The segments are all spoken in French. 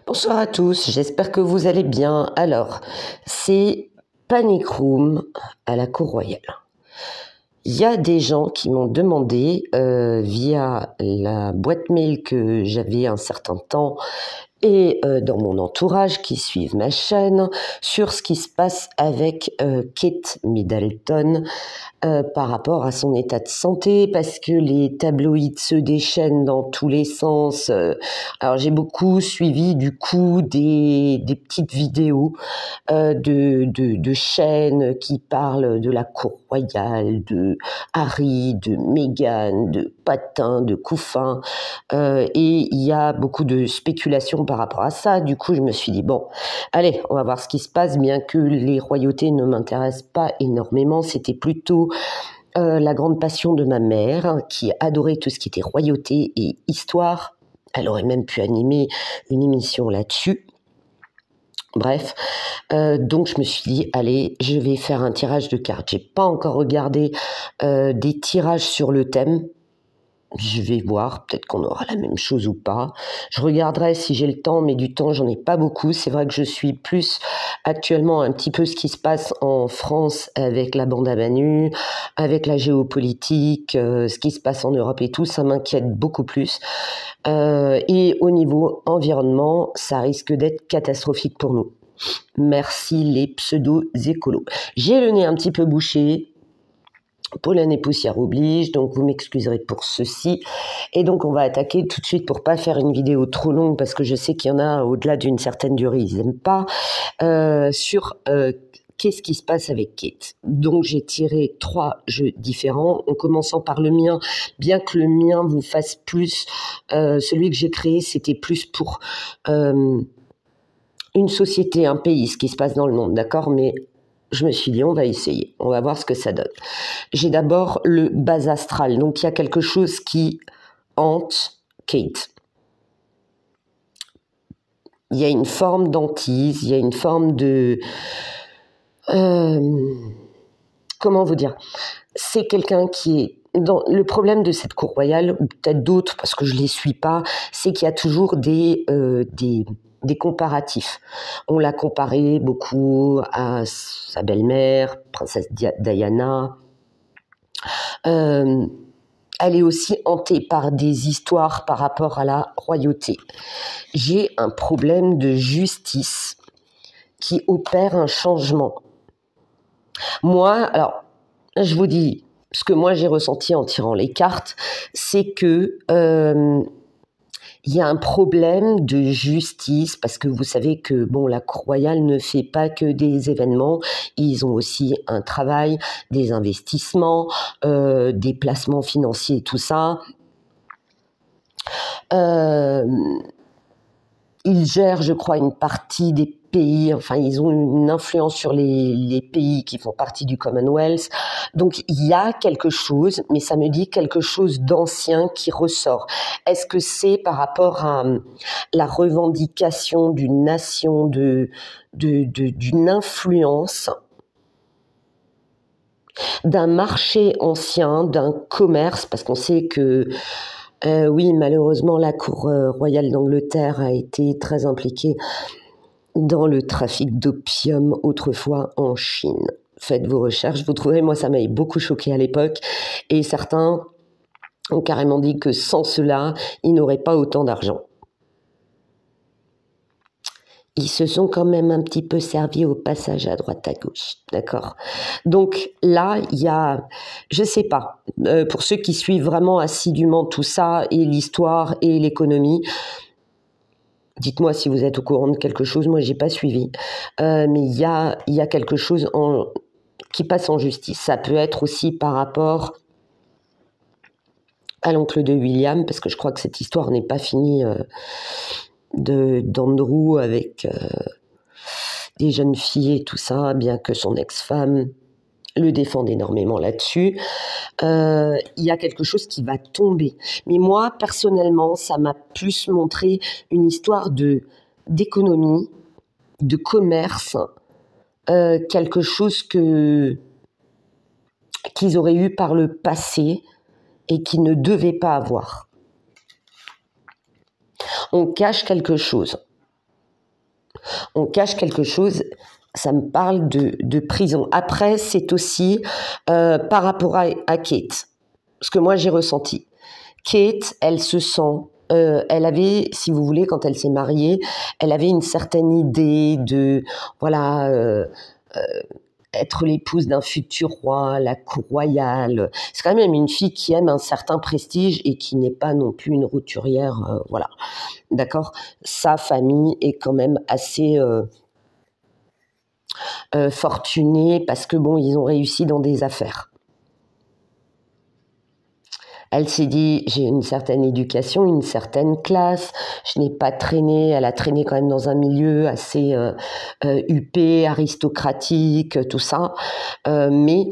Bonsoir à tous, j'espère que vous allez bien. Alors, c'est Panic Room à la Cour Royale. Il y a des gens qui m'ont demandé via la boîte mail que j'avais un certain temps et dans mon entourage qui suivent ma chaîne sur ce qui se passe avec Kate Middleton par rapport à son état de santé, parce que les tabloïds se déchaînent dans tous les sens. Alors j'ai beaucoup suivi du coup des petites vidéos de chaînes qui parlent de la cour royale, de Harry, de Meghan, de patins, de couffins, et il y a beaucoup de spéculations par rapport à ça. Du coup, je me suis dit, bon, allez, on va voir ce qui se passe, bien que les royautés ne m'intéressent pas énormément. C'était plutôt la grande passion de ma mère, qui adorait tout ce qui était royauté et histoire. Elle aurait même pu animer une émission là-dessus. Bref, donc je me suis dit, allez, je vais faire un tirage de cartes. J'ai pas encore regardé des tirages sur le thème. Je vais voir, peut-être qu'on aura la même chose ou pas. Je regarderai si j'ai le temps, mais du temps, j'en ai pas beaucoup. C'est vrai que je suis plus actuellement un petit peu ce qui se passe en France avec la bande à Manu, avec la géopolitique, ce qui se passe en Europe et tout, ça m'inquiète beaucoup plus. Et au niveau environnement, ça risque d'être catastrophique pour nous. Merci les pseudo-écolos. J'ai le nez un petit peu bouché. Pollen et poussière oblige, donc vous m'excuserez pour ceci. Et donc on va attaquer tout de suite pour pas faire une vidéo trop longue, parce que je sais qu'il y en a au-delà d'une certaine durée, ils n'aiment pas, sur qu'est-ce qui se passe avec Kate. Donc j'ai tiré 3 jeux différents, en commençant par le mien, bien que le mien vous fasse plus, celui que j'ai créé, c'était plus pour une société, un pays, ce qui se passe dans le monde, d'accord, mais je me suis dit, on va essayer, on va voir ce que ça donne. J'ai d'abord le bas astral, donc il y a quelque chose qui hante Kate. Il y a une forme d'hantise, il y a une forme de... comment vous dire? C'est quelqu'un qui est... Le problème de cette cour royale, ou peut-être d'autres, parce que je ne les suis pas, c'est qu'il y a toujours des comparatifs. On l'a comparé beaucoup à sa belle-mère, princesse Diana. Elle est aussi hantée par des histoires par rapport à la royauté. J'ai un problème de justice qui opère un changement. Moi, alors, je vous dis, ce que moi j'ai ressenti en tirant les cartes, c'est que il y a un problème de justice, parce que vous savez que bon, la cour royale ne fait pas que des événements, ils ont aussi un travail, des investissements, des placements financiers, tout ça. Ils gèrent, je crois, une partie des pays, enfin ils ont une influence sur les pays qui font partie du Commonwealth. Donc il y a quelque chose, mais ça me dit quelque chose d'ancien qui ressort. Est-ce que c'est par rapport à la revendication d'une nation, d'une influence, d'un marché ancien, d'un commerce, parce qu'on sait que oui, malheureusement, la Cour royale d'Angleterre a été très impliquée dans le trafic d'opium autrefois en Chine. Faites vos recherches, vous trouverez, moi ça m'avait beaucoup choqué à l'époque, et certains ont carrément dit que sans cela, ils n'auraient pas autant d'argent. Ils se sont quand même un petit peu servis au passage à droite à gauche, d'accord? Donc là, il y a, je sais pas, pour ceux qui suivent vraiment assidûment tout ça, et l'histoire et l'économie, dites-moi si vous êtes au courant de quelque chose. Moi, j'ai pas suivi, mais il y a quelque chose qui passe en justice. Ça peut être aussi par rapport à l'oncle de William, parce que je crois que cette histoire n'est pas finie d'Andrew avec des jeunes filles et tout ça, bien que son ex-femme le défende énormément là-dessus. Il y a quelque chose qui va tomber. Mais moi, personnellement, ça m'a plus montré une histoire d'économie, de commerce, quelque chose qu'ils auraient eu par le passé et qu'ils ne devaient pas avoir. On cache quelque chose. On cache quelque chose, ça me parle de prison. Après, c'est aussi par rapport à Kate, ce que moi j'ai ressenti. Kate, elle se sent, elle avait, si vous voulez, quand elle s'est mariée, elle avait une certaine idée de, voilà, être l'épouse d'un futur roi, la cour royale. C'est quand même une fille qui aime un certain prestige et qui n'est pas non plus une roturière, voilà. D'accord ? Sa famille est quand même assez fortunée parce que bon, ils ont réussi dans des affaires. Elle s'est dit, j'ai une certaine éducation, une certaine classe, je n'ai pas traîné, elle a traîné quand même dans un milieu assez huppé, aristocratique, tout ça, mais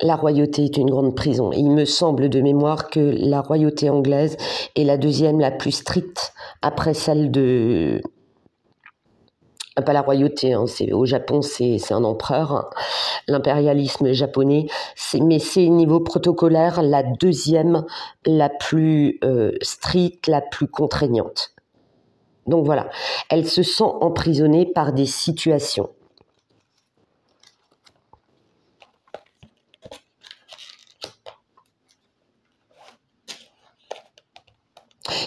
la royauté est une grande prison. Et il me semble de mémoire que la royauté anglaise est la deuxième la plus stricte après celle de... Pas la royauté, hein, au Japon c'est un empereur, hein, l'impérialisme japonais, mais c'est niveau protocolaire la deuxième la plus stricte, la plus contraignante. Donc voilà, elle se sent emprisonnée par des situations.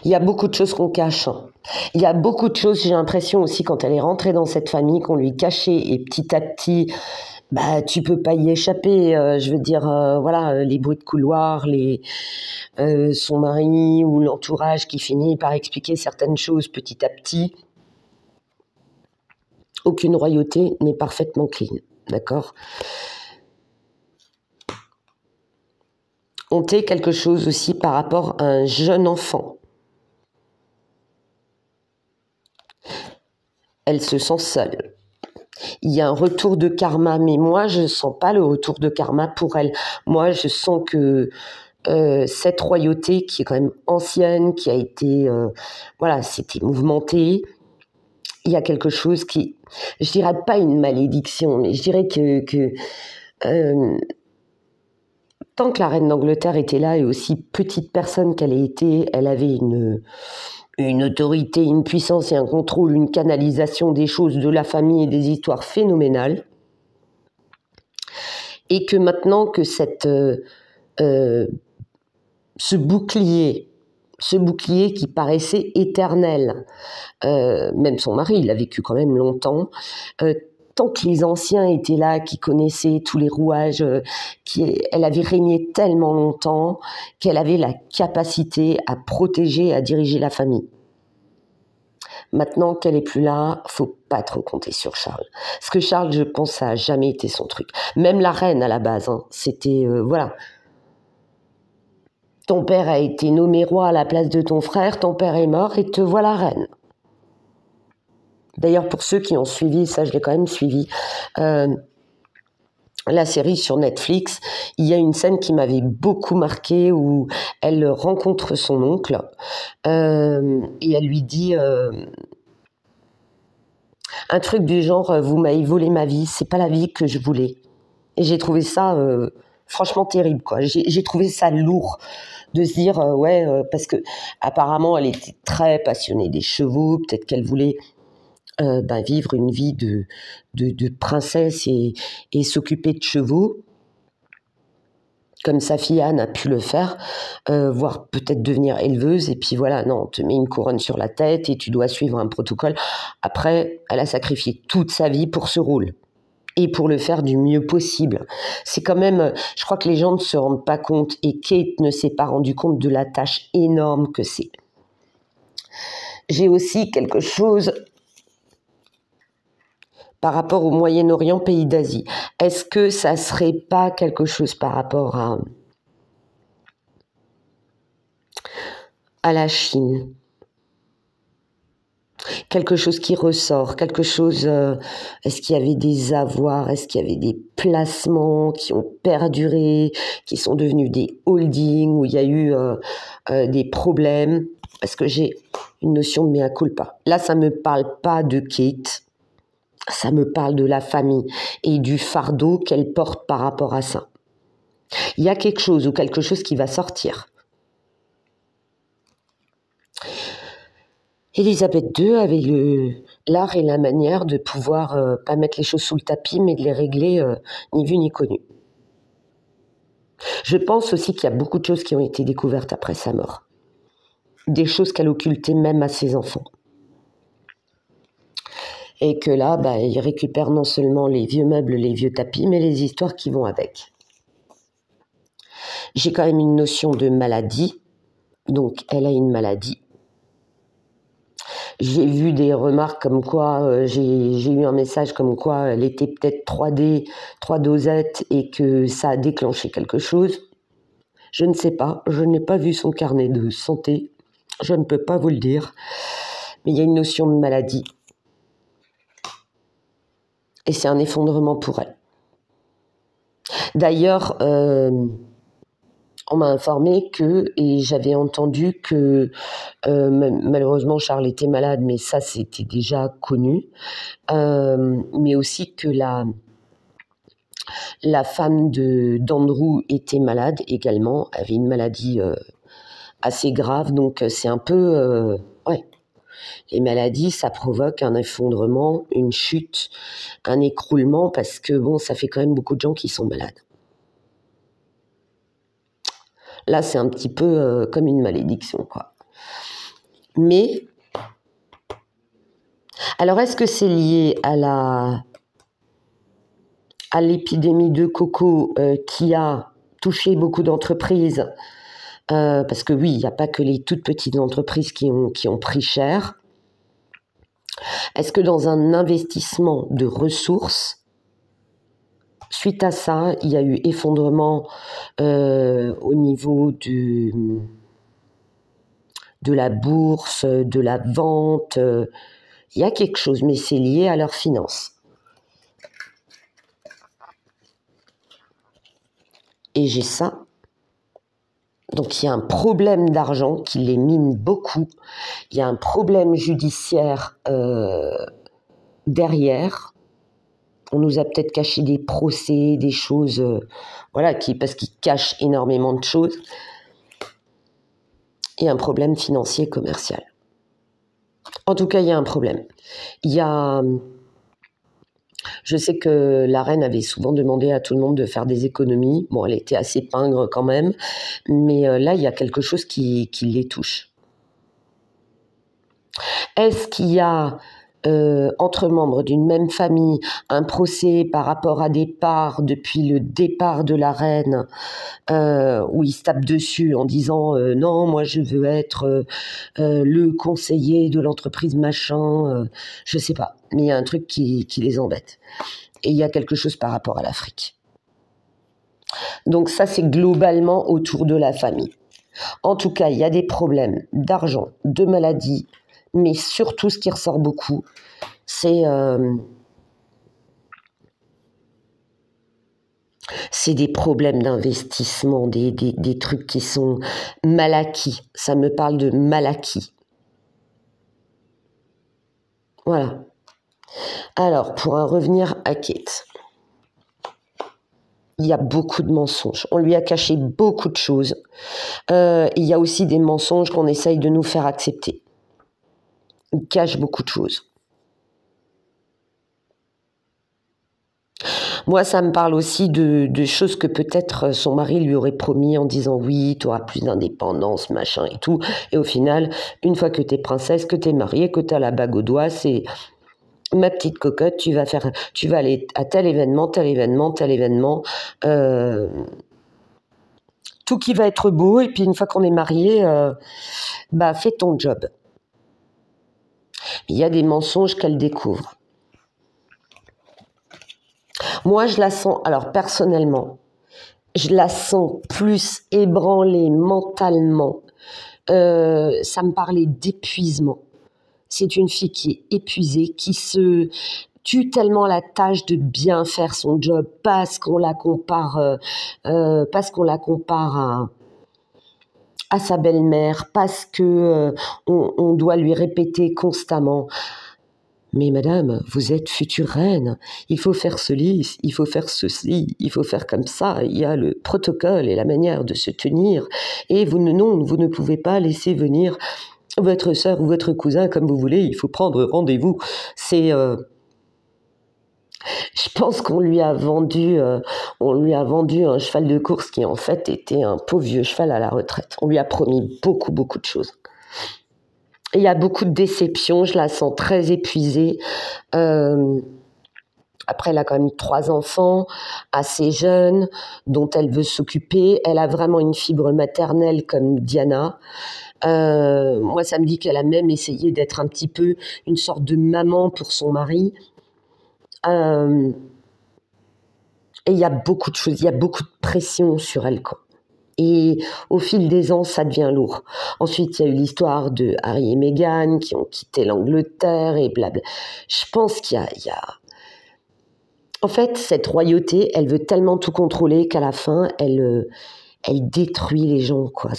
Il y a beaucoup de choses qu'on cache. Il y a beaucoup de choses, j'ai l'impression aussi, quand elle est rentrée dans cette famille, qu'on lui cachait. Et petit à petit, bah, tu peux pas y échapper. Je veux dire, voilà, les bruits de couloir, son mari ou l'entourage qui finit par expliquer certaines choses petit à petit. Aucune royauté n'est parfaitement clean, d'accord ? On tait quelque chose aussi par rapport à un jeune enfant. Elle se sent seule. Il y a un retour de karma, mais moi, je ne sens pas le retour de karma pour elle. Moi, je sens que cette royauté, qui est quand même ancienne, qui a été, voilà, c'était mouvementé, il y a quelque chose qui, je dirais pas une malédiction, mais je dirais que tant que la reine d'Angleterre était là, et aussi petite personne qu'elle a été, elle avait une autorité, une puissance et un contrôle, une canalisation des choses, de la famille et des histoires phénoménales. Et que maintenant que ce bouclier qui paraissait éternel, même son mari, il a vécu quand même longtemps, tant que les anciens étaient là, qui connaissaient tous les rouages, elle avait régné tellement longtemps qu'elle avait la capacité à protéger, à diriger la famille. Maintenant qu'elle est plus là, faut pas trop compter sur Charles. Parce que Charles, je pense, ça a jamais été son truc. Même la reine à la base, hein, c'était voilà. Ton père a été nommé roi à la place de ton frère, ton père est mort et te voilà reine. D'ailleurs, pour ceux qui ont suivi, ça je l'ai quand même suivi, la série sur Netflix, il y a une scène qui m'avait beaucoup marquée où elle rencontre son oncle et elle lui dit un truc du genre « vous m'avez volé ma vie, c'est pas la vie que je voulais ». Et j'ai trouvé ça franchement terrible, quoi. J'ai trouvé ça lourd de se dire ouais, parce que apparemment elle était très passionnée des chevaux, peut-être qu'elle voulait vivre une vie de princesse et s'occuper de chevaux, comme sa fille Anne a pu le faire, voire peut-être devenir éleveuse, et puis voilà, non, on te met une couronne sur la tête et tu dois suivre un protocole. Après, elle a sacrifié toute sa vie pour ce rôle. Et pour le faire du mieux possible. C'est quand même, je crois que les gens ne se rendent pas compte, et Kate ne s'est pas rendu compte de la tâche énorme que c'est. J'ai aussi quelque chose par rapport au Moyen-Orient, pays d'Asie. Est-ce que ça serait pas quelque chose par rapport à la Chine ? Quelque chose qui ressort, quelque chose, est-ce qu'il y avait des avoirs, est-ce qu'il y avait des placements qui ont perduré, qui sont devenus des holdings, où il y a eu des problèmes, parce que j'ai une notion de mea culpa. Là, ça me parle pas de Kate, ça me parle de la famille et du fardeau qu'elle porte par rapport à ça. Il y a quelque chose ou quelque chose qui va sortir. Élisabeth II avait l'art et la manière de pouvoir pas mettre les choses sous le tapis, mais de les régler ni vu ni connu. Je pense aussi qu'il y a beaucoup de choses qui ont été découvertes après sa mort. Des choses qu'elle occultait même à ses enfants. Et que là, il récupère non seulement les vieux meubles, les vieux tapis, mais les histoires qui vont avec. J'ai quand même une notion de maladie. Donc, elle a une maladie. J'ai vu des remarques comme quoi, j'ai eu un message comme quoi elle était peut-être 3D, 3 dosettes et que ça a déclenché quelque chose. Je ne sais pas, je n'ai pas vu son carnet de santé, je ne peux pas vous le dire. Mais il y a une notion de maladie. Et c'est un effondrement pour elle. D'ailleurs, on m'a informé que, et j'avais entendu que malheureusement Charles était malade, mais ça c'était déjà connu, mais aussi que la femme d'Andrew était malade également, avait une maladie assez grave, donc c'est un peu... Les maladies, ça provoque un effondrement, une chute, un écroulement, parce que bon, ça fait quand même beaucoup de gens qui sont malades. Là, c'est un petit peu comme une malédiction, quoi. Mais, alors est-ce que c'est lié à l'épidémie de coco qui a touché beaucoup d'entreprises parce que oui, il n'y a pas que les toutes petites entreprises qui ont pris cher. Est-ce que dans un investissement de ressources, suite à ça, il y a eu effondrement au niveau de la bourse, de la vente, il y a quelque chose, mais c'est lié à leurs finances. Et j'ai ça. Donc il y a un problème d'argent qui les mine beaucoup. Il y a un problème judiciaire derrière. On nous a peut-être caché des procès, des choses, parce qu'ils cachent énormément de choses. Et un problème financier commercial. En tout cas, il y a un problème. Je sais que la reine avait souvent demandé à tout le monde de faire des économies. Bon, elle était assez pingre quand même, mais là, il y a quelque chose qui les touche. Est-ce qu'il y a entre membres d'une même famille un procès par rapport à des parts depuis le départ de la reine où ils se tapent dessus en disant non, moi je veux être le conseiller de l'entreprise machin, je sais pas, mais il y a un truc qui les embête. Et il y a quelque chose par rapport à l'Afrique. Donc ça, c'est globalement autour de la famille. En tout cas, il y a des problèmes d'argent, de maladie, mais surtout, ce qui ressort beaucoup, c'est des problèmes d'investissement, des trucs qui sont mal acquis. Ça me parle de mal acquis. Voilà. Alors, pour en revenir à Kate, il y a beaucoup de mensonges. On lui a caché beaucoup de choses. Il y a aussi des mensonges qu'on essaye de nous faire accepter. Il cache beaucoup de choses. Moi, ça me parle aussi de choses que peut-être son mari lui aurait promis en disant oui, tu auras plus d'indépendance, machin et tout. Et au final, une fois que tu es princesse, que tu es mariée, que tu as la bague au doigt, c'est ma petite cocotte, tu vas aller à tel événement, tel événement, tel événement. Tout qui va être beau. Et puis une fois qu'on est marié, fais ton job. Il y a des mensonges qu'elle découvre. Moi, je la sens, alors personnellement, je la sens plus ébranlée mentalement. Ça me parlait d'épuisement. C'est une fille qui est épuisée, qui se tue tellement la tâche de bien faire son job parce qu'on la compare, à sa belle-mère, parce que on doit lui répéter constamment. Mais madame, vous êtes future reine, il faut faire ceci, il faut faire ceci, il faut faire comme ça, il y a le protocole et la manière de se tenir, et vous ne pouvez pas laisser venir votre sœur ou votre cousin, comme vous voulez, il faut prendre rendez-vous. C'est... je pense qu'on lui a vendu un cheval de course qui en fait était un pauvre vieux cheval à la retraite. On lui a promis beaucoup, beaucoup de choses. Et il y a beaucoup de déceptions, je la sens très épuisée. Après, elle a quand même 3 enfants, assez jeunes, dont elle veut s'occuper. Elle a vraiment une fibre maternelle comme Diana. Moi, ça me dit qu'elle a même essayé d'être un petit peu une sorte de maman pour son mari. Et il y a beaucoup de choses, il y a beaucoup de pression sur elle, quoi. Et au fil des ans, ça devient lourd. Ensuite, il y a eu l'histoire de Harry et Meghan qui ont quitté l'Angleterre et blabla. Je pense qu'il y a... En fait, cette royauté, elle veut tellement tout contrôler qu'à la fin, elle détruit les gens, quoi.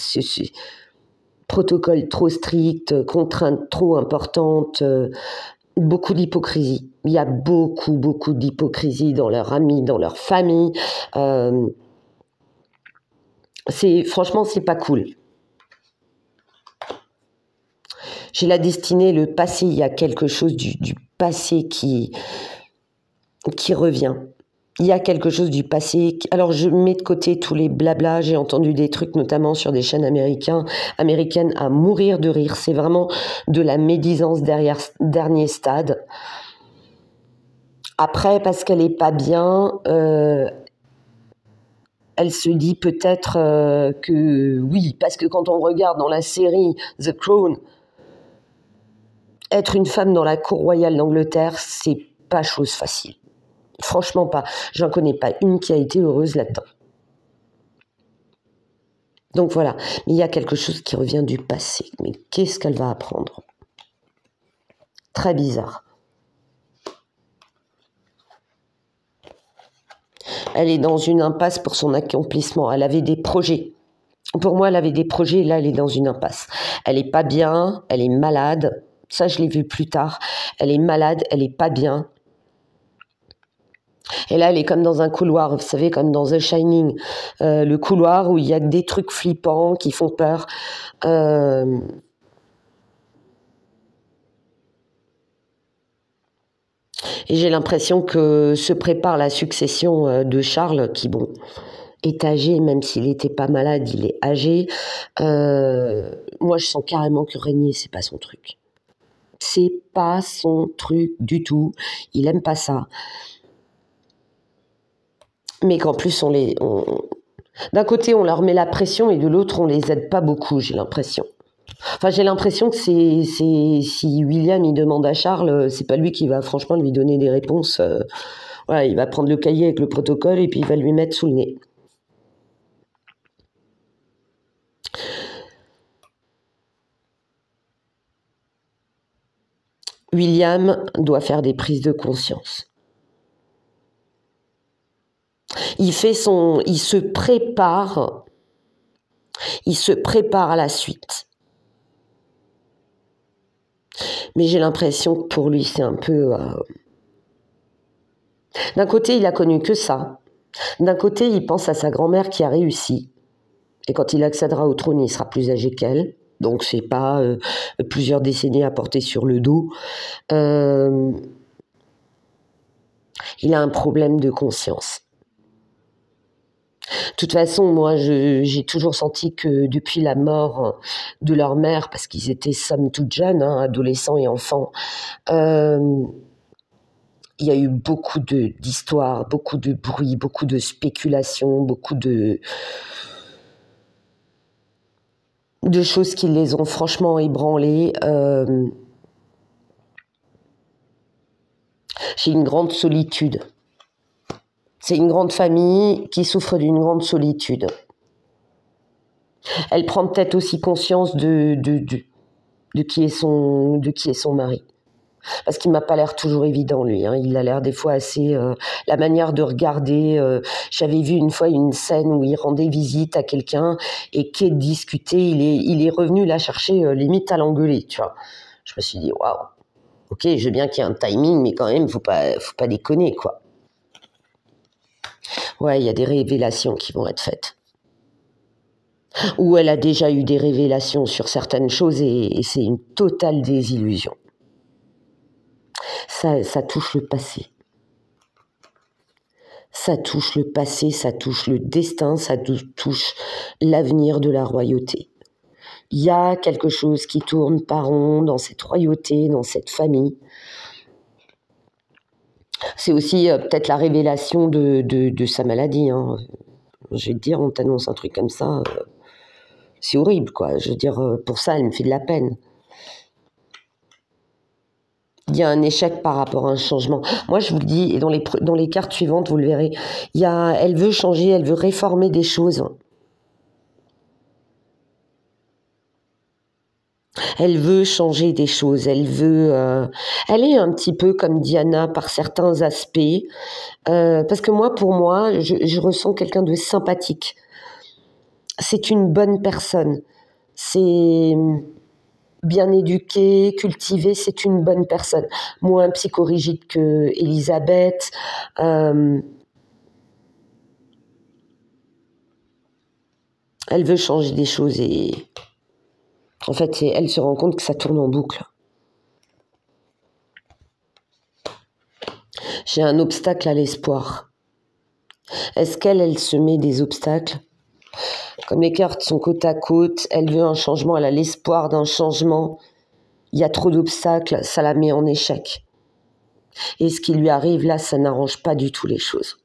Protocole trop strict, contraintes trop importantes, beaucoup d'hypocrisie. Il y a beaucoup, beaucoup d'hypocrisie dans leurs amis, dans leur famille. Franchement, c'est pas cool. J'ai la destinée, le passé, il y a quelque chose du passé qui revient. Il y a quelque chose du passé. Alors, je mets de côté tous les blablas. J'ai entendu des trucs, notamment sur des chaînes américaines, à mourir de rire. C'est vraiment de la médisance dernier stade. Après, parce qu'elle n'est pas bien, elle se dit peut-être que oui, parce que quand on regarde dans la série The Crown, être une femme dans la cour royale d'Angleterre, c'est pas chose facile. Franchement pas. J'en connais pas une qui a été heureuse là-dedans. Donc voilà. Mais il y a quelque chose qui revient du passé. Mais qu'est-ce qu'elle va apprendre? Très bizarre. Elle est dans une impasse pour son accomplissement. Elle avait des projets. Pour moi, elle avait des projets. Là, elle est dans une impasse. Elle est pas bien. Elle est malade. Ça, je l'ai vu plus tard. Elle est malade. Elle est pas bien. Et là, elle est comme dans un couloir, vous savez, comme dans The Shining, le couloir où il y a des trucs flippants qui font peur. Et j'ai l'impression que se prépare la succession de Charles, qui, bon, est âgé, même s'il n'était pas malade, il est âgé. Moi, je sens carrément que régner, c'est pas son truc. C'est pas son truc du tout. Il aime pas ça. Mais qu'en plus, d'un côté, on leur met la pression et de l'autre, on les aide pas beaucoup, j'ai l'impression. Enfin, j'ai l'impression que si William il demande à Charles, c'est pas lui qui va franchement lui donner des réponses. Voilà, il va prendre le cahier avec le protocole et puis il va lui mettre sous le nez. William doit faire des prises de conscience. Il se prépare à la suite. Mais j'ai l'impression que pour lui, c'est un peu... D'un côté, il a connu que ça. D'un côté, il pense à sa grand-mère qui a réussi. Et quand il accédera au trône, il sera plus âgé qu'elle. Donc, c'est pas plusieurs décennies à porter sur le dos. Il a un problème de conscience. De toute façon, moi, j'ai toujours senti que depuis la mort de leur mère, parce qu'ils étaient somme toute jeunes, adolescents et enfants, il y a eu beaucoup d'histoires, beaucoup de bruit, beaucoup de spéculations, beaucoup de choses qui les ont franchement ébranlés. J'ai une grande solitude. C'est une grande famille qui souffre d'une grande solitude. Elle prend peut-être aussi conscience de qui est son mari. Parce qu'il m'a pas l'air toujours évident, lui. Il a l'air des fois assez... la manière de regarder... j'avais vu une fois une scène où il rendait visite à quelqu'un et qu'il discutait. Il est revenu la chercher limite à l'engueuler, tu vois. Je me suis dit, waouh. Ok, je veux bien qu'il y ait un timing, mais quand même, faut pas déconner, quoi. Ouais, il y a des révélations qui vont être faites. Ou elle a déjà eu des révélations sur certaines choses et c'est une totale désillusion. Ça touche le passé. Ça touche le passé, ça touche le destin, ça touche l'avenir de la royauté. Il y a quelque chose qui tourne pas rond dans cette royauté, dans cette famille. C'est aussi peut-être la révélation de sa maladie. Hein. Je vais te dire, on t'annonce un truc comme ça, c'est horrible, quoi. Je veux dire, pour ça, elle me fait de la peine. Il y a un échec par rapport à un changement. Moi, je vous le dis, et dans les cartes suivantes, vous le verrez, elle veut changer, elle veut réformer des choses. Elle veut changer des choses, elle est un petit peu comme Diana par certains aspects, parce que pour moi, je ressens quelqu'un de sympathique. C'est une bonne personne, c'est bien éduqué, cultivé, c'est une bonne personne. Moins psychorigide que Elisabeth. Elle veut changer des choses et en fait, elle se rend compte que ça tourne en boucle. J'ai un obstacle à l'espoir. Est-ce qu'elle se met des obstacles? Comme les cartes sont côte à côte, elle veut un changement, elle a l'espoir d'un changement. Il y a trop d'obstacles, ça la met en échec. Et ce qui lui arrive là, ça n'arrange pas du tout les choses.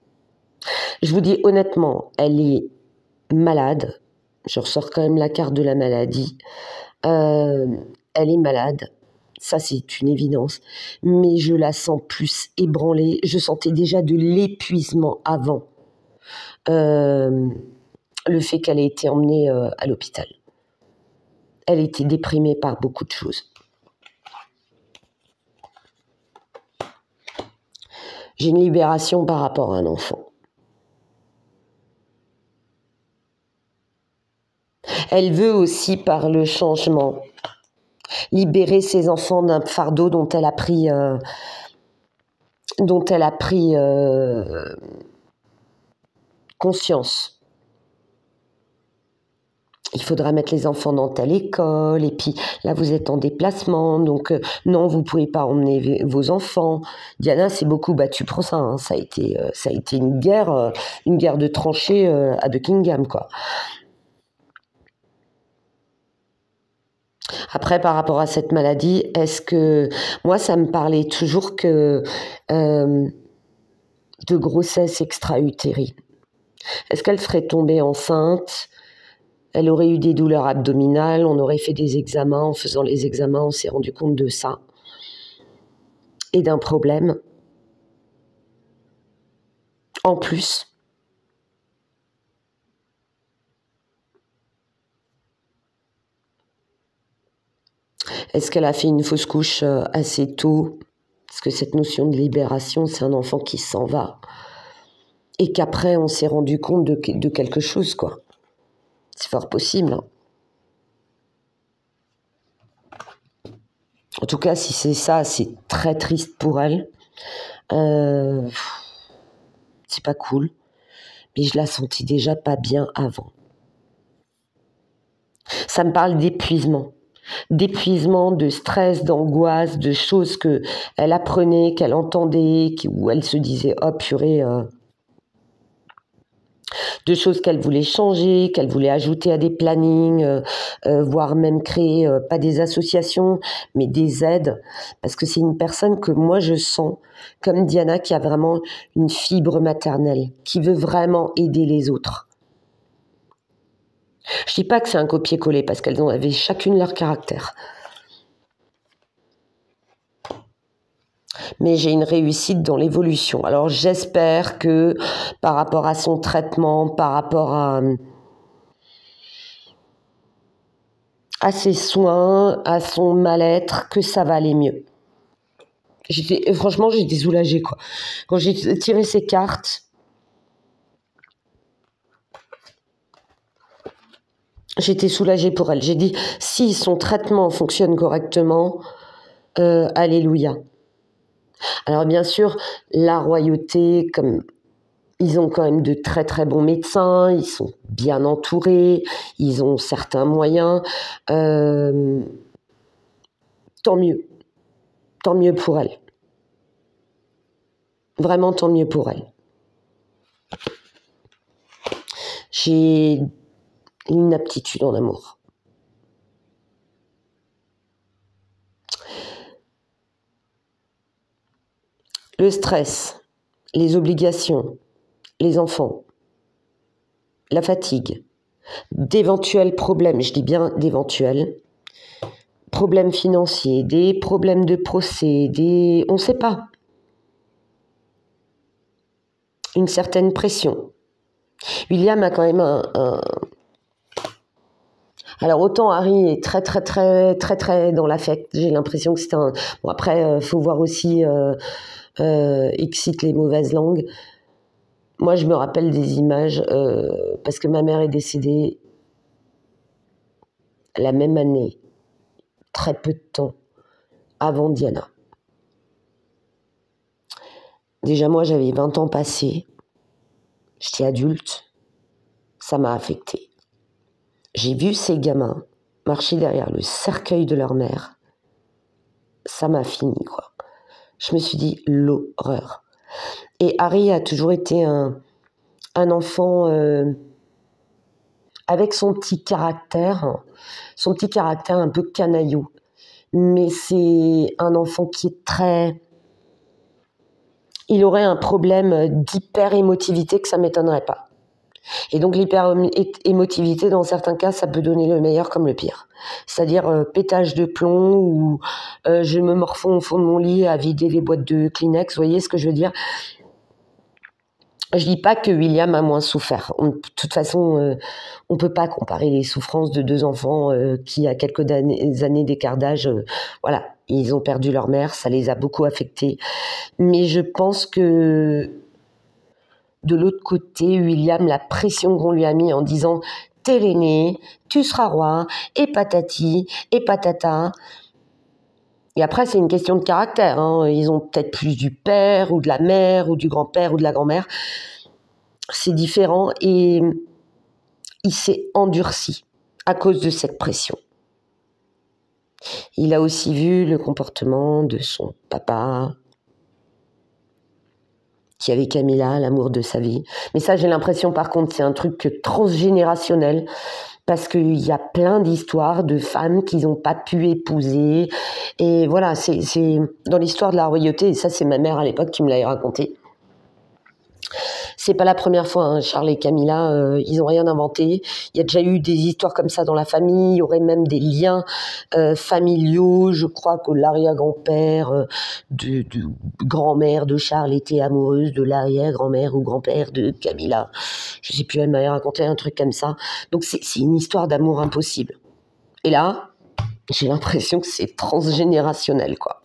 Je vous dis honnêtement, elle est malade. Je ressors quand même la carte de la maladie. Elle est malade. Ça, c'est une évidence. Mais je la sens plus ébranlée. Je sentais déjà de l'épuisement avant le fait qu'elle ait été emmenée à l'hôpital. Elle était déprimée par beaucoup de choses. J'ai une libération par rapport à un enfant. Elle veut aussi, par le changement, libérer ses enfants d'un fardeau dont elle a pris conscience. Il faudra mettre les enfants dans telle école, et puis là vous êtes en déplacement, donc non, vous ne pouvez pas emmener vos enfants. Diana s'est beaucoup battue pour ça, hein. Ça a été une guerre de tranchées à Buckingham, quoi. Après, par rapport à cette maladie, est-ce que... Moi, ça me parlait toujours que de grossesse extra-utérine. Est-ce qu'elle serait tombée enceinte? Elle aurait eu des douleurs abdominales, on aurait fait des examens. En faisant les examens, on s'est rendu compte de ça. Et d'un problème. En plus. Est-ce qu'elle a fait une fausse couche assez tôt? Parce que cette notion de libération, c'est un enfant qui s'en va. Et qu'après, on s'est rendu compte de quelque chose, quoi. C'est fort possible. Hein. En tout cas, si c'est ça, c'est très triste pour elle. C'est pas cool. Mais je la sentis déjà pas bien avant. Ça me parle d'épuisement. D'épuisement, de stress, d'angoisse, de choses qu'elle apprenait, qu'elle entendait, où elle se disait « Oh purée !» de choses qu'elle voulait changer, qu'elle voulait ajouter à des plannings, voire même créer, pas des associations, mais des aides. Parce que c'est une personne que moi je sens, comme Diana, qui a vraiment une fibre maternelle, qui veut vraiment aider les autres. Je dis pas que c'est un copier-coller, parce qu'elles avaient chacune leur caractère. Mais j'ai une réussite dans l'évolution. Alors j'espère que par rapport à son traitement, par rapport à ses soins, à son mal-être, que ça va aller mieux. Franchement, j'étais soulagée, quoi. Quand j'ai tiré ces cartes, j'étais soulagée pour elle. J'ai dit, si son traitement fonctionne correctement, alléluia. Alors bien sûr, la royauté, comme Ils ont quand même de très très bons médecins, ils sont bien entourés, ils ont certains moyens. Tant mieux pour elle. Vraiment tant mieux pour elle. J'ai une aptitude en amour. Le stress, les obligations, les enfants, la fatigue, d'éventuels problèmes, je dis bien d'éventuels, problèmes financiers, des problèmes de procès, on ne sait pas. Une certaine pression. William a quand même Alors autant Harry est très dans l'affect, j'ai l'impression que c'est un... Bon après, faut voir aussi excite les mauvaises langues. Moi je me rappelle des images, parce que ma mère est décédée la même année, très peu de temps avant Diana. Déjà moi j'avais 20 ans passés, j'étais adulte, ça m'a affectée. J'ai vu ces gamins marcher derrière le cercueil de leur mère. Ça m'a fini, quoi. Je me suis dit, l'horreur. Et Harry a toujours été un enfant avec son petit caractère un peu canaillou. Mais c'est un enfant qui est très... Il aurait un problème d'hyper-émotivité que ça ne m'étonnerait pas. Et donc l'hyper-émotivité, dans certains cas, ça peut donner le meilleur comme le pire. C'est-à-dire pétage de plomb ou je me morfonds au fond de mon lit à vider les boîtes de Kleenex. Vous voyez ce que je veux dire? Je dis pas que William a moins souffert. De toute façon, on peut pas comparer les souffrances de deux enfants qui, à quelques années d'écart d'âge, voilà, ils ont perdu leur mère, ça les a beaucoup affectés. Mais je pense que de l'autre côté, William, la pression qu'on lui a mis en disant « t'es l'aîné, tu seras roi, et patati, et patata ». Et après, c'est une question de caractère. Hein. Ils ont peut-être plus du père, ou de la mère, ou du grand-père, ou de la grand-mère. C'est différent, et il s'est endurci à cause de cette pression. Il a aussi vu le comportement de son papa, qui avait Camilla, l'amour de sa vie. Mais ça, j'ai l'impression, par contre, c'est un truc transgénérationnel, parce qu'il y a plein d'histoires de femmes qu'ils n'ont pas pu épouser. Et voilà, c'est dans l'histoire de la royauté, et ça, c'est ma mère à l'époque qui me l'avait raconté. C'est pas la première fois, hein, Charles et Camilla, ils n'ont rien inventé. Il y a déjà eu des histoires comme ça dans la famille. Il y aurait même des liens familiaux. Je crois que l'arrière-grand-père de grand-mère de Charles était amoureuse de l'arrière-grand-mère ou grand-père de Camilla. Je sais plus, elle m'avait raconté un truc comme ça. Donc c'est une histoire d'amour impossible. Et là, j'ai l'impression que c'est transgénérationnel, quoi.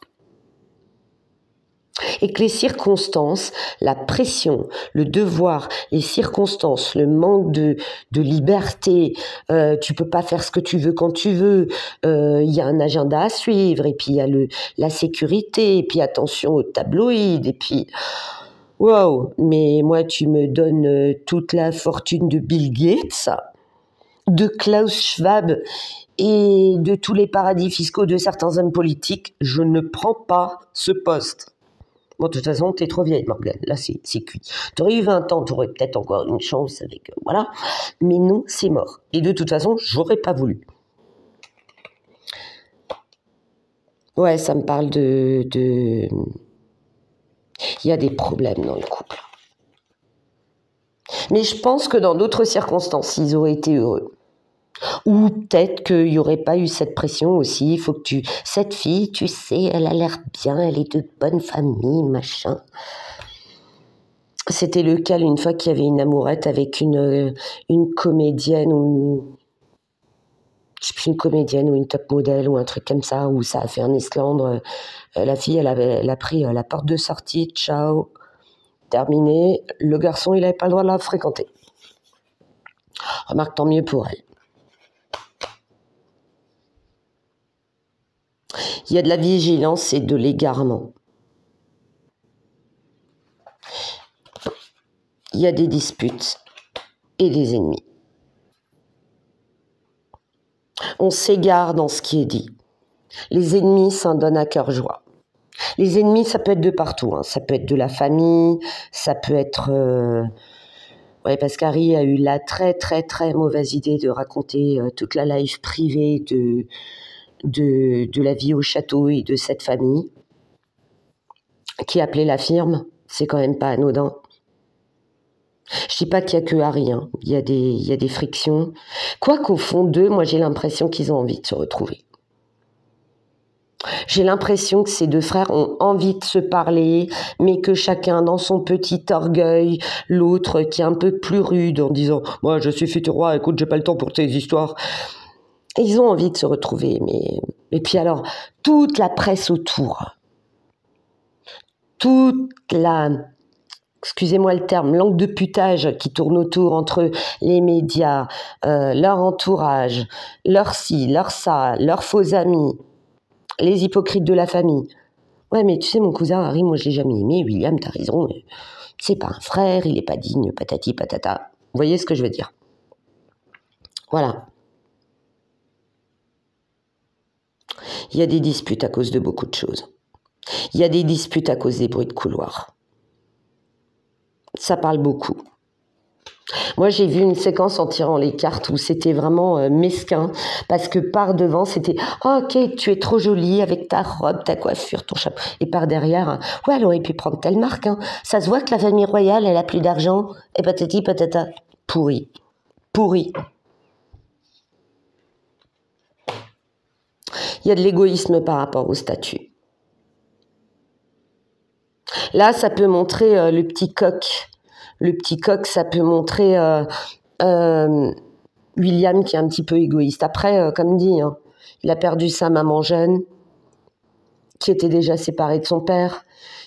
Et que les circonstances, la pression, le devoir, les circonstances, le manque de liberté, tu peux pas faire ce que tu veux quand tu veux, il y a un agenda à suivre, et puis il y a la sécurité, et puis attention aux tabloïds, et puis... Wow, mais moi tu me donnes toute la fortune de Bill Gates, de Klaus Schwab et de tous les paradis fiscaux de certains hommes politiques, je ne prends pas ce poste. Bon, de toute façon, t'es trop vieille, Morgane. Là, c'est cuit. T'aurais eu 20 ans, t'aurais peut-être encore une chance avec... voilà. Mais non, c'est mort. Et de toute façon, j'aurais pas voulu. Ouais, ça me parle de... Il y a des problèmes dans le couple. Mais je pense que dans d'autres circonstances, ils auraient été heureux. Ou peut-être qu'il n'y aurait pas eu cette pression aussi. Il faut que cette fille, tu sais, elle a l'air bien, elle est de bonne famille, machin. C'était le cas une fois qu'il y avait une amourette avec une comédienne ou je sais plus, une comédienne ou une top modèle ou un truc comme ça, où ça a fait un esclandre. La fille, elle a pris la porte de sortie, ciao, terminé. Le garçon, il n'avait pas le droit de la fréquenter. Remarque, tant mieux pour elle. Il y a de la vigilance et de l'égarement. il y a des disputes et des ennemis. On s'égare dans ce qui est dit. Les ennemis s'en donnent à cœur joie. Les ennemis, ça peut être de partout. Hein. Ça peut être de la famille, ça peut être... Ouais, parce qu'Harry a eu la très très très mauvaise idée de raconter toute la life privée de la vie au château et de cette famille qui appelait la firme. C'est quand même pas anodin. Je dis pas qu'il y a que Harry, hein. Il y a des frictions. Quoiqu'au fond d'eux, moi j'ai l'impression qu'ils ont envie de se retrouver. J'ai l'impression que ces deux frères ont envie de se parler, mais que chacun dans son petit orgueil, l'autre qui est un peu plus rude en disant « Moi je suis futur roi, écoute, j'ai pas le temps pour tes histoires ». Ils ont envie de se retrouver, mais... Et puis alors, toute la presse autour, toute la... excusez-moi le terme, langue de putage qui tourne autour entre les médias, leur entourage, leur ci, leur ça, leurs faux amis, les hypocrites de la famille. Ouais, mais tu sais, mon cousin Harry, moi je l'ai jamais aimé. William, t'as raison, c'est pas un frère, il est pas digne, patati patata. Vous voyez ce que je veux dire? Voilà. Il y a des disputes à cause de beaucoup de choses. Il y a des disputes à cause des bruits de couloir. Ça parle beaucoup. Moi, j'ai vu une séquence en tirant les cartes où c'était vraiment mesquin, parce que par devant, c'était « Oh, ok, tu es trop jolie avec ta robe, ta coiffure, ton chapeau. » Et par derrière, « Ouais, elle aurait pu prendre telle marque. Hein. Ça se voit que la famille royale, elle a plus d'argent. » Et patati patata. Pourri. Pourri. Il y a de l'égoïsme par rapport au statut. Là, ça peut montrer le petit coq. Le petit coq, ça peut montrer William qui est un petit peu égoïste. Après, comme dit, hein, il a perdu sa maman jeune, qui était déjà séparée de son père.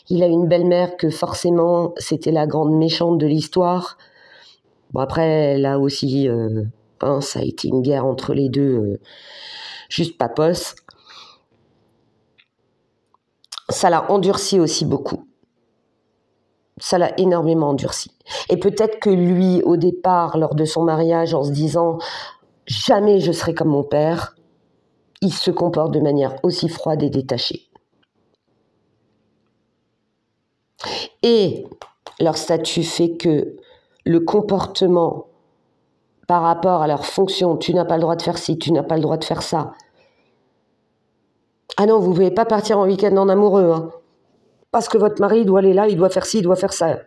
Il a une belle-mère que forcément, c'était la grande méchante de l'histoire. Bon, après, là aussi, ça a été une guerre entre les deux, juste papos. Ça l'a endurci aussi beaucoup. Ça l'a énormément endurci. Et peut-être que lui, au départ, lors de son mariage, en se disant « jamais je serai comme mon père », il se comporte de manière aussi froide et détachée. Et leur statut fait que le comportement par rapport à leur fonction, tu n'as pas le droit de faire ci, tu n'as pas le droit de faire ça. Ah non, vous ne pouvez pas partir en week-end en amoureux, hein. Parce que votre mari doit aller là, il doit faire ci, il doit faire ça.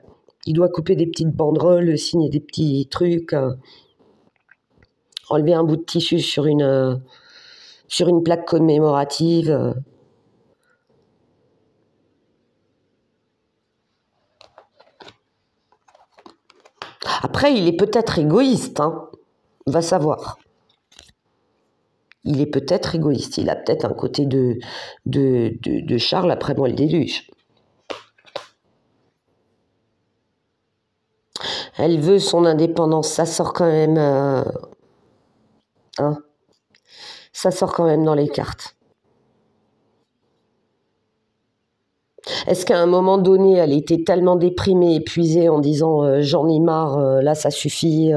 Il doit couper des petites banderoles, signer des petits trucs, enlever un bout de tissu sur une plaque commémorative. Après, il est peut-être égoïste, hein. Va savoir. Il est peut-être égoïste. Il a peut-être un côté de Charles après moi le déluge. Elle veut son indépendance, ça sort quand même... hein, ça sort quand même dans les cartes. Est-ce qu'à un moment donné, elle était tellement déprimée, épuisée, en disant j'en ai marre, là ça suffit,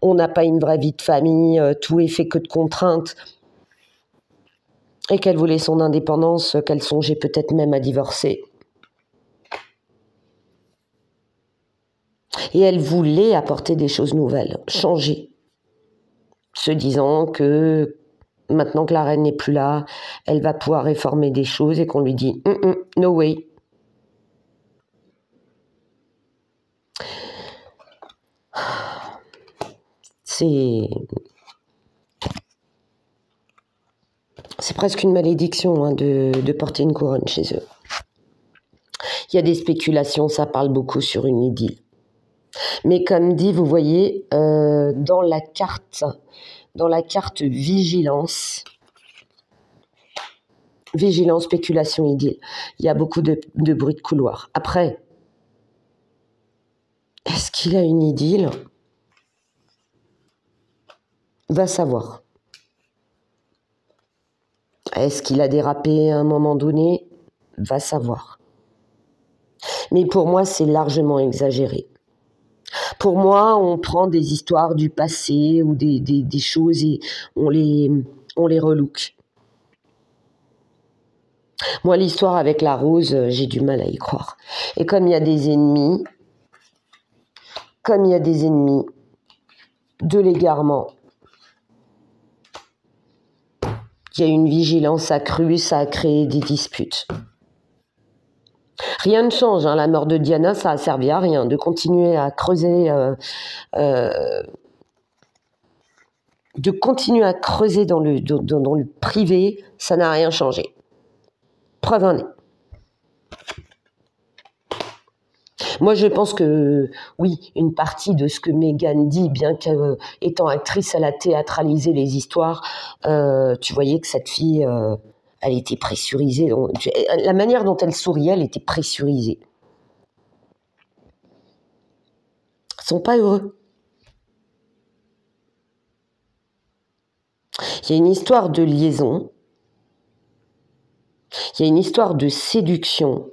on n'a pas une vraie vie de famille, tout est fait que de contraintes, et qu'elle voulait son indépendance, qu'elle songeait peut-être même à divorcer. Et elle voulait apporter des choses nouvelles, changer, se disant que maintenant que la reine n'est plus là, elle va pouvoir réformer des choses et qu'on lui dit « no way ». C'est presque une malédiction hein, de porter une couronne chez eux. Il y a des spéculations, ça parle beaucoup sur une idylle. Mais comme dit, vous voyez, dans la carte vigilance, spéculation, idylle, il y a beaucoup de bruit de couloir. Après, est-ce qu'il a une idylle? Va savoir. Est-ce qu'il a dérapé à un moment donné? Va savoir. Mais pour moi, c'est largement exagéré. Pour moi, on prend des histoires du passé ou des choses et on les relook. Moi, l'histoire avec la rose, j'ai du mal à y croire. Et comme il y a des ennemis de l'égarement, il y a une vigilance accrue, ça a créé des disputes. Rien ne change, hein. La mort de Diana, ça a servi à rien. De continuer à creuser, dans le privé, ça n'a rien changé. Preuve en est. Moi, je pense que, oui, une partie de ce que Meghan dit, bien qu'étant actrice, elle a théâtralisé les histoires, tu voyais que cette fille, elle était pressurisée. La manière dont elle souriait, elle était pressurisée. Ils sont pas heureux. Il y a une histoire de liaison. Il y a une histoire de séduction.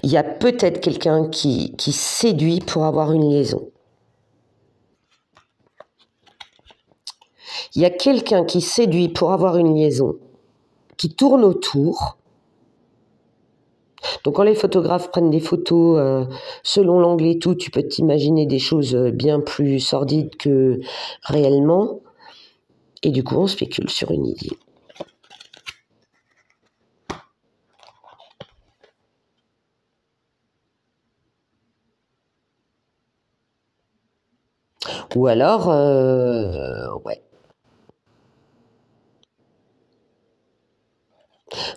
Il y a peut-être quelqu'un qui séduit pour avoir une liaison. Il y a quelqu'un qui séduit pour avoir une liaison, qui tourne autour. Donc quand les photographes prennent des photos selon l'angle et tout, tu peux t'imaginer des choses bien plus sordides que réellement. Et du coup, on spécule sur une idée. Ou alors, ouais.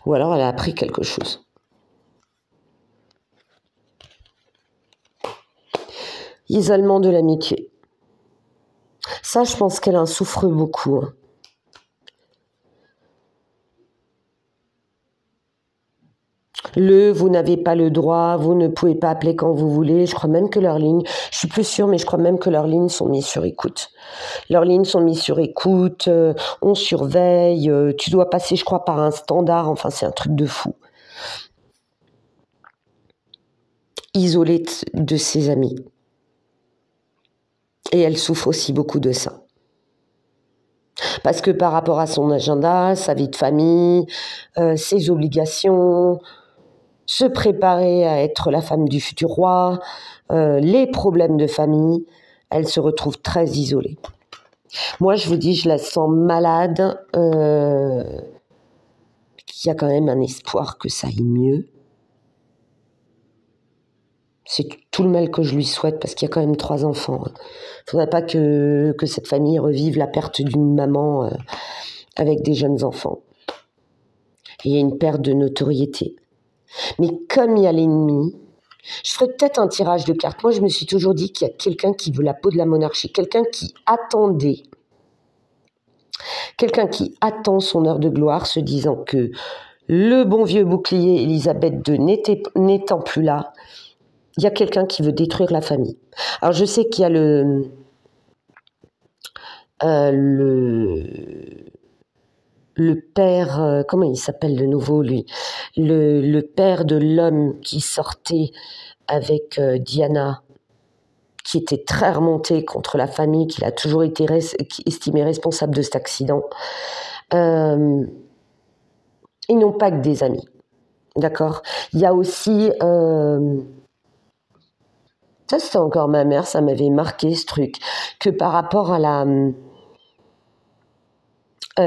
Ou alors elle a appris quelque chose. Isolement de l'amitié. Ça, je pense qu'elle en souffre beaucoup. Hein. Vous n'avez pas le droit, vous ne pouvez pas appeler quand vous voulez. Je crois même que leurs lignes, je suis plus sûre, mais je crois même que leurs lignes sont mises sur écoute. Leurs lignes sont mises sur écoute, on surveille, tu dois passer, je crois, par un standard, enfin, c'est un truc de fou. Isolée de ses amis. Et elle souffre aussi beaucoup de ça. Parce que par rapport à son agenda, sa vie de famille, ses obligations, se préparer à être la femme du futur roi, les problèmes de famille, elle se retrouve très isolée. Moi, je vous dis, je la sens malade. Il y a quand même un espoir que ça aille mieux. C'est tout le mal que je lui souhaite parce qu'il y a quand même 3 enfants. Il ne faudrait pas que cette famille revive la perte d'une maman avec des jeunes enfants. Et il y a une perte de notoriété. Mais comme il y a l'ennemi, je ferais peut-être un tirage de cartes. Moi, je me suis toujours dit qu'il y a quelqu'un qui veut la peau de la monarchie, quelqu'un qui attendait, quelqu'un qui attend son heure de gloire, se disant que le bon vieux bouclier Élisabeth II n'étant plus là, il y a quelqu'un qui veut détruire la famille. Alors, je sais qu'il y a le père, comment il s'appelle de nouveau, lui, le père de l'homme qui sortait avec Diana, qui était très remonté contre la famille, qu'il a toujours été estimé responsable de cet accident. Ils n'ont pas que des amis, d'accord ? Il y a aussi... ça, c'était encore ma mère, ça m'avait marqué ce truc, que par rapport à la...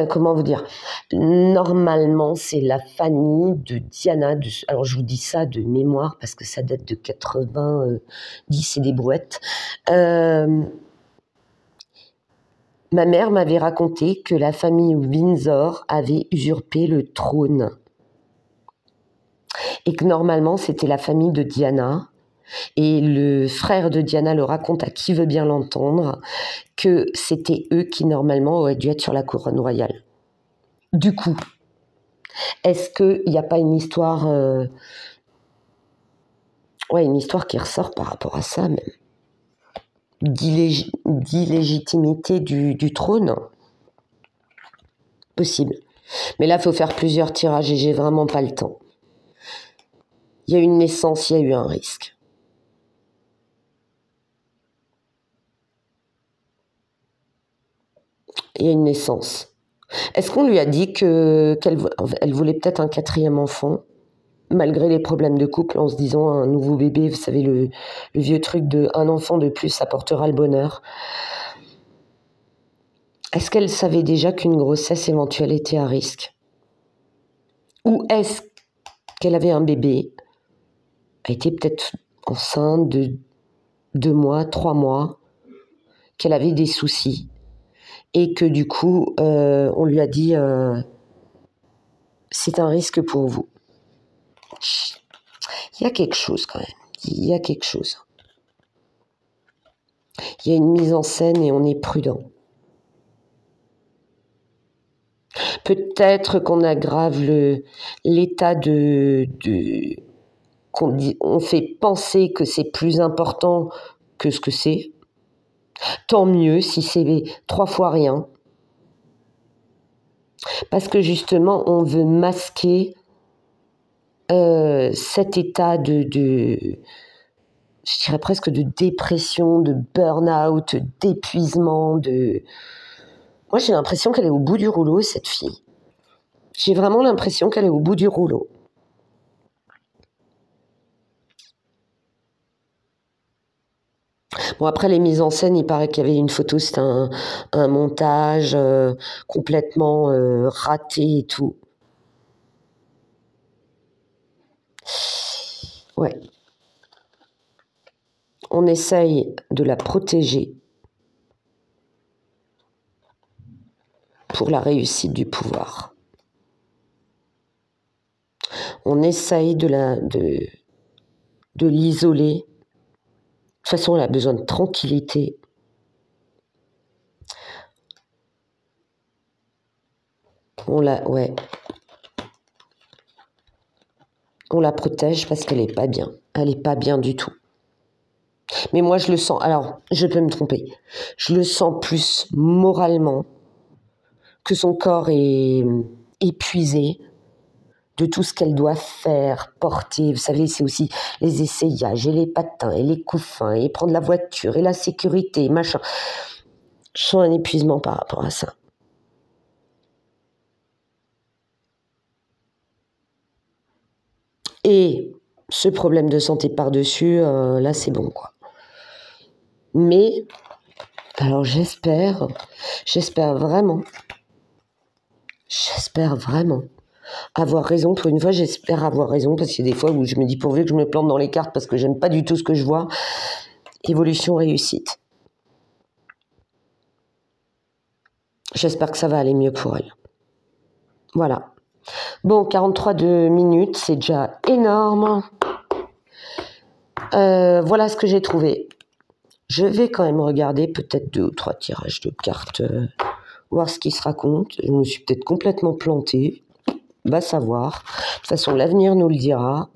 comment vous dire ? Normalement, c'est la famille de Diana. Alors, je vous dis ça de mémoire parce que ça date de 90 et des brouettes. Ma mère m'avait raconté que la famille Windsor avait usurpé le trône. Et que normalement, c'était la famille de Diana. Et le frère de Diana le raconte à qui veut bien l'entendre, que c'était eux qui normalement auraient dû être sur la couronne royale. Du coup, est-ce qu'il n'y a pas une histoire, une histoire qui ressort par rapport à ça même, d'illégitimité du trône? Possible. Mais là, il faut faire plusieurs tirages et j'ai vraiment pas le temps. Il y a une naissance, il y a eu un risque. il y a une naissance. Est-ce qu'on lui a dit qu'elle voulait peut-être un 4e enfant, malgré les problèmes de couple, en se disant un nouveau bébé, vous savez, le vieux truc de un enfant de plus apportera le bonheur. Est-ce qu'elle savait déjà qu'une grossesse éventuelle était à risque? Ou est-ce qu'elle avait un bébé, a été peut-être enceinte de 2 mois, 3 mois, qu'elle avait des soucis et que du coup, on lui a dit c'est un risque pour vous. Il y a quelque chose quand même. Il y a quelque chose. Il y a une mise en scène et on est prudent. Peut-être qu'on aggrave l'état on fait penser que c'est plus important que ce que c'est. Tant mieux si c'est 3 fois rien. Parce que justement, on veut masquer cet état je dirais presque de dépression, de burn-out, d'épuisement, Moi, j'ai l'impression qu'elle est au bout du rouleau, cette fille. J'ai vraiment l'impression qu'elle est au bout du rouleau. Bon, après, les mises en scène, il paraît qu'il y avait une photo, c'était un montage complètement raté et tout. Ouais. On essaye de la protéger pour la réussite du pouvoir. On essaye de l'isoler. De toute façon, elle a besoin de tranquillité. On la protège parce qu'elle n'est pas bien. Elle n'est pas bien du tout. Mais moi, je le sens. Alors, je peux me tromper. Je le sens plus moralement, que son corps est épuisé de tout ce qu'elle doit faire, porter. Vous savez, c'est aussi les essayages et les patins et les couffins et prendre la voiture et la sécurité, machin. Je sens un épuisement par rapport à ça. Et ce problème de santé par-dessus, là, c'est bon, quoi. Mais, alors j'espère vraiment avoir raison. Pour une fois, j'espère avoir raison, parce qu'il y a des fois où je me dis pourvu que je me plante dans les cartes parce que j'aime pas du tout ce que je vois. Évolution, réussite. J'espère que ça va aller mieux pour elle. Voilà. Bon, 43 minutes, c'est déjà énorme. Voilà ce que j'ai trouvé. Je vais quand même regarder peut-être 2 ou 3 tirages de cartes, voir ce qui se raconte. Je me suis peut-être complètement plantée. Va savoir. De toute façon, l'avenir nous le dira.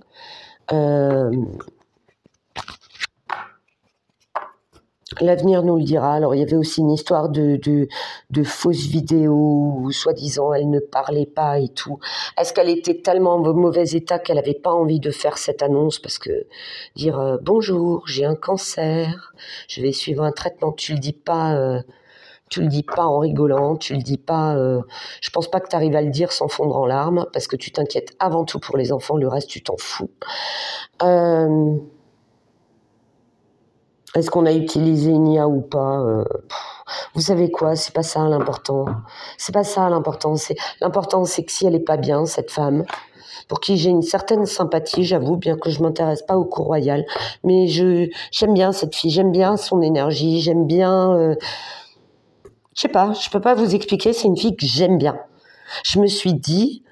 L'avenir nous le dira. Alors, il y avait aussi une histoire de fausses vidéos où, soi-disant, elle ne parlait pas et tout. Est-ce qu'elle était tellement en mauvais état qu'elle n'avait pas envie de faire cette annonce? Parce que dire bonjour, j'ai un cancer, je vais suivre un traitement, tu le dis pas en rigolant, tu le dis pas. Je pense pas que tu arrives à le dire sans fondre en larmes, parce que tu t'inquiètes avant tout pour les enfants, le reste tu t'en fous. Est-ce qu'on a utilisé une IA ou pas? Vous savez quoi? C'est pas ça l'important. C'est pas ça l'important. L'important, c'est que si elle est pas bien, cette femme, pour qui j'ai une certaine sympathie, j'avoue, bien que je m'intéresse pas au cours royal, mais j'aime bien cette fille, j'aime bien son énergie, j'aime bien. Je sais pas, je peux pas vous expliquer. C'est une fille que j'aime bien. Je me suis dit,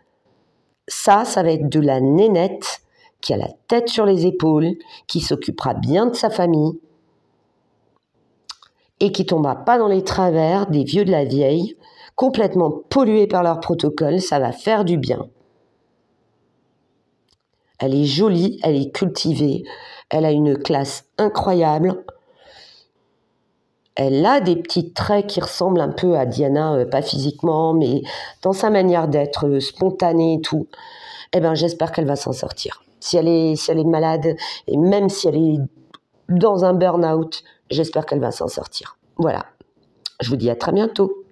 ça va être de la nénette qui a la tête sur les épaules, qui s'occupera bien de sa famille, et qui tombera pas dans les travers des vieux de la vieille, complètement pollués par leur protocole. Ça va faire du bien. Elle est jolie, elle est cultivée, elle a une classe incroyable. Elle a des petits traits qui ressemblent un peu à Diana, pas physiquement, mais dans sa manière d'être, spontanée et tout. Eh ben, j'espère qu'elle va s'en sortir. Si elle est malade, et même si elle est dans un burn-out, j'espère qu'elle va s'en sortir. Voilà. Je vous dis à très bientôt.